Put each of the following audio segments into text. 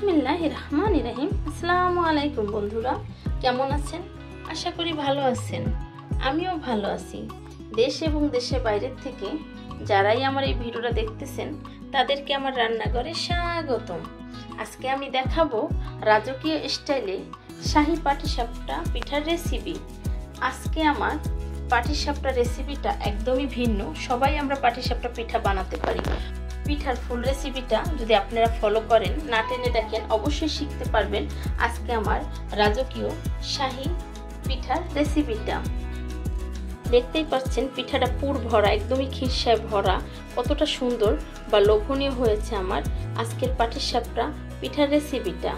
বিসমিল্লাহির রহমানির রহিম। আসসালামু আলাইকুম বন্ধুরা, কেমন আছেন? আশা করি ভালো আছেন। আমিও ভালো আছি। দেশ এবং দেশের বাইরের থেকে যারাই আমার এই ভিডিওটা দেখতেছেন তাদেরকে আমার রান্নাঘরে স্বাগতম। আজকে আমি দেখাবো রাজকীয় স্টাইলে শাহী পাটিসাপটা পিঠার রেসিপি। আজকে আমার পাটিসাপটা রেসিপিটা একদমই ভিন্ন। সবাই আমরা পাটিসাপটা পিঠা বানাতে পারি। পিঠার ফুল রেসিপিটা যদি আপনারা ফলো করেন, না টেনে দেখেন, অবশ্যই শিখতে পারবেন আজকে আমার রাজকীয় শাহী পিঠার রেসিপিটা। দেখতেই পাচ্ছেন পিঠাটা পুর ভরা, একদমই খিরসায় ভরা। কতটা সুন্দর বা লোভনীয় হয়েছে আমার আজকের পাটিসাপটা পিঠার রেসিপিটা।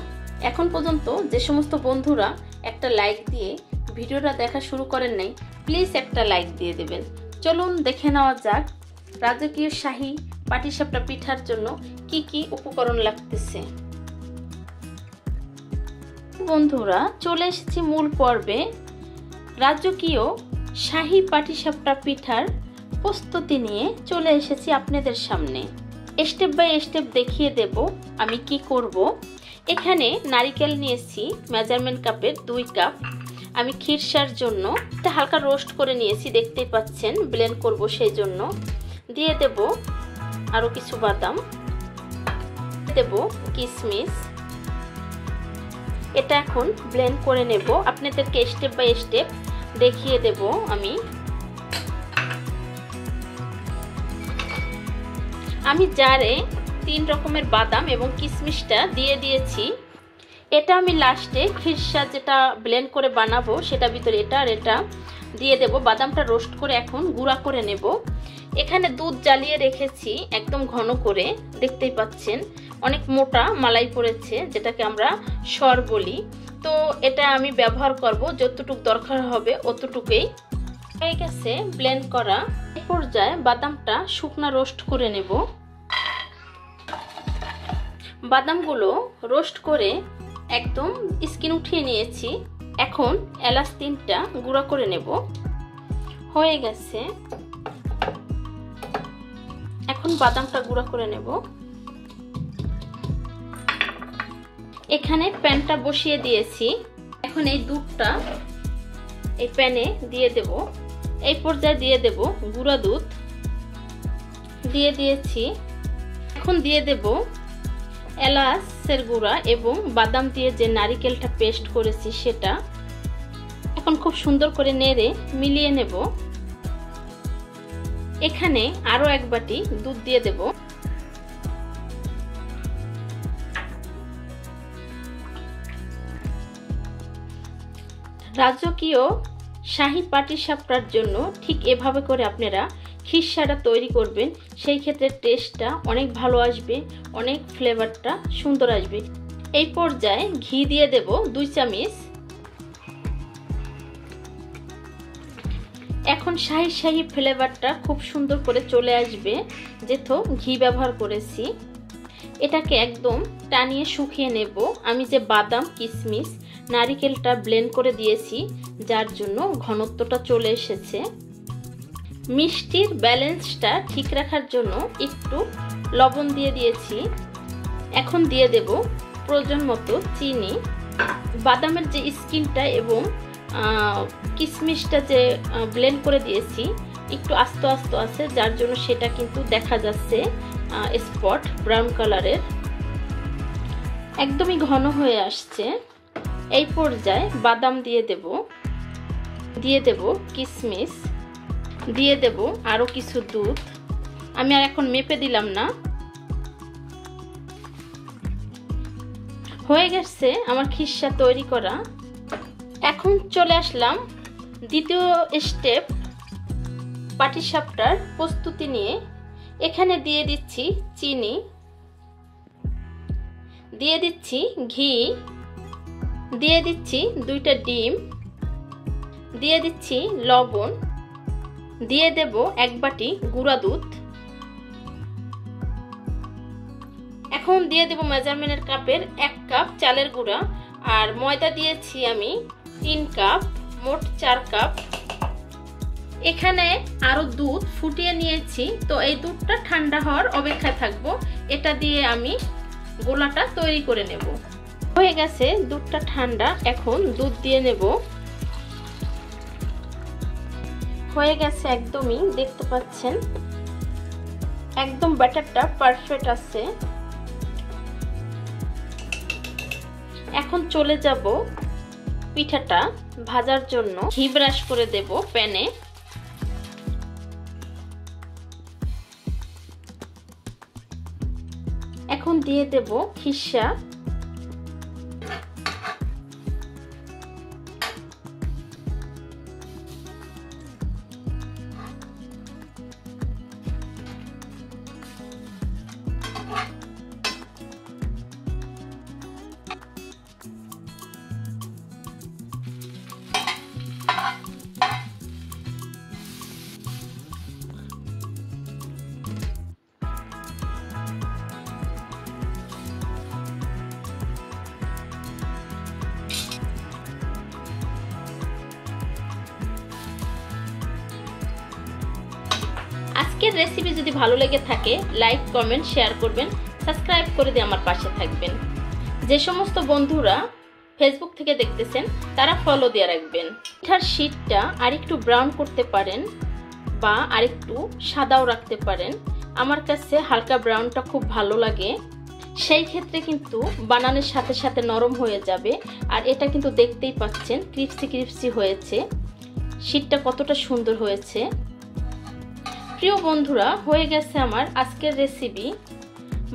এখন পর্যন্ত যে সমস্ত বন্ধুরা একটা লাইক দিয়ে ভিডিওটা দেখা শুরু করেন নাই, প্লিজ একটা লাইক দিয়ে দেবেন। চলুন দেখে নেওয়া যাক রাজকীয় শাহী পাটিসাপটা পিঠার জন্য কি কি উপকরণ লাগতেছে। বন্ধুরা, চলে এসেছি মূল পর্বে। রাজকীয় শাহী পাটিসাপটা পিঠার প্রস্তুতি নিয়ে চলে এসেছি আপনাদের সামনে। স্টেপ বাই স্টেপ দেখিয়ে দেব আমি কি করব। এখানে নারিকেল নিয়েছি মেজারমেন্ট কাপের 2 কাপ। আমি খিরসার জন্য এটা হালকা রোস্ট করে নিয়েছি, দেখতেই পাচ্ছেন, ব্লেন্ড করব সেই জন্য। দিয়ে দেব আরো কিছু বাদাম, দেব কিশমিশ। এটা এখন ব্লেন্ড করে নেব, আপনাদেরকে স্টেপ বাই স্টেপ দেখিয়ে দেব আমি জারে 3 রকমের বাদাম এবং কিশমিশটা দিয়ে দিয়েছি। এটা আমি লাস্টে খিরসা যেটা ব্লেন্ড করে বানাবো সেটা ভিতরে এটা আর এটা দিয়ে দেব। বাদামটা রোস্ট করে এখন গুঁড়া করে নেব। এখানে দুধ জ্বালিয়ে রেখেছি একদম ঘন করে, দেখতেই পাচ্ছেন অনেক মোটা মালাই পড়েছে, যেটাকে আমরা সর বলি। তো এটা আমি ব্যবহার করব, যতটুকু দরকার হবে অতটুকুই। হয়ে গেছে ব্লেন্ড করা। এই পর্যায়ে বাদামটা শুকনা রোস্ট করে নেব। বাদামগুলো রোস্ট করে একদম স্কিন উঠিয়ে নিয়েছি। এখন এলাচ 3টা গুঁড়া করে নেব। হয়ে গেছে, এখন বাদামটা গুঁড়া করে নেব। এখানে প্যানটা বসিয়ে দিয়েছি। এখন এই দুধটা এই প্যানে দিয়ে দেব। এই পর্যায়ে দিয়ে দেব গুঁড়া দুধ, দিয়ে দিয়েছি। এখন দিয়ে দেব এলাচের গুঁড়া এবং বাদাম দিয়ে যে নারিকেলটা পেস্ট করেছি সেটা। এখন খুব সুন্দর করে নেড়ে মিলিয়ে নেব। এখানে আরো 1 বাটি দুধ দিয়ে দেব। রাজকীয় শাহী পাটিসাপটার জন্য ঠিক এভাবে করে আপনারা খিরসাটা তৈরি করবেন, সেই ক্ষেত্রে টেস্টটা অনেক ভালো আসবে, অনেক ফ্লেভারটা সুন্দর আসবে। এই পর্যায়ে ঘি দিয়ে দেব 2 চামচ। এখন শাহী ফ্লেভারটা খুব সুন্দর করে চলে আসবে, যেহেতু ঘি ব্যবহার করেছি। এটাকে একদম টানিয়ে শুকিয়ে নেব। আমি যে বাদাম কিশমিশ নারিকেলটা ব্লেন্ড করে দিয়েছি, যার জন্য ঘনত্বটা চলে এসেছে। মিষ্টির ব্যালেন্সটা ঠিক রাখার জন্য একটু লবণ দিয়ে দিয়েছি। এখন দিয়ে দেব প্রয়োজন মতো চিনি। বাদামের যে স্কিনটা এবং কিশমিশটা যে ব্লেন্ড করে দিয়েছি একটু আস্ত আস্ত আছে, যার জন্য সেটা কিন্তু দেখা যাচ্ছে স্পট ব্রাউন কালারের। একদমই ঘন হয়ে আসছে। এই পর্যায়ে বাদাম দিয়ে দেব কিশমিশ, দিয়ে দেব আরো কিছু দুধ। আমি আর এখন মেপে দিলাম না। হয়ে গেছে আমার খিরসা তৈরি করা। এখন চলে আসলাম দ্বিতীয় স্টেপ পাটিসাপটার প্রস্তুতি নিয়ে। এখানে দিয়ে দিচ্ছি চিনি, দিয়ে দিচ্ছি ঘি, দিয়ে দিচ্ছি 2টা ডিম, দিয়ে দিচ্ছি লবণ, দিয়ে দেব 1 বাটি গুঁড়া দুধ। এখন দিয়ে দেব মেজারমেন্টের কাপের 1 কাপ চালের গুঁড়া, আর ময়দা দিয়েছি আমি 3 কাপ, মোট 4 কাপ। এখানে আরো দুধ ফুটিয়ে নিয়েছি, তো এই দুধটা ঠান্ডা হওয়ার অপেক্ষায় থাকবো। এটা দিয়ে আমি গোলাটা তৈরি করে নেব। হয়ে গেছে দুধটা ঠান্ডা, এখন দুধ দিয়ে নেব। হয়ে গেছে একদমই, দেখতে পাচ্ছেন একদম ব্যাটারটা পারফেক্ট আছে। এখন চলে যাব পিঠাটা ভাজার জন্য। ঘি ব্রাশ করে দেব প্যানে। এখন দিয়ে দেব খিসা। আজকের রেসিপি যদি ভালো লেগে থাকে লাইক কমেন্ট শেয়ার করবেন, সাবস্ক্রাইব করে দিয়ে আমার পাশে থাকবেন। যে সমস্ত বন্ধুরা ফেসবুক থেকে দেখতেছেন তারা ফলো দিয়ে রাখবেন। পিঠার শীটটা আরেকটু ব্রাউন করতে পারেন বা আরেকটু সাদাও রাখতে পারেন। আমার কাছে হালকা ব্রাউনটা খুব ভালো লাগে, সেই ক্ষেত্রে কিন্তু বানানোর সাথে সাথে নরম হয়ে যাবে। আর এটা কিন্তু দেখতেই পাচ্ছেন ক্রিপসি ক্রিপসি হয়েছে। শীটটা কতটা সুন্দর হয়েছে। প্রিয় বন্ধুরা, হয়ে গেছে আমার আজকের রেসিপি।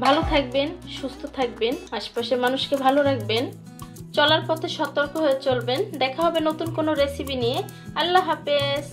ভালো থাকবেন, সুস্থ থাকবেন, আশেপাশের মানুষকে ভালো রাখবেন, চলার পথে সতর্ক হয়ে চলবেন। দেখা হবে নতুন কোনো রেসিপি নিয়ে। আল্লাহ হাফেজ।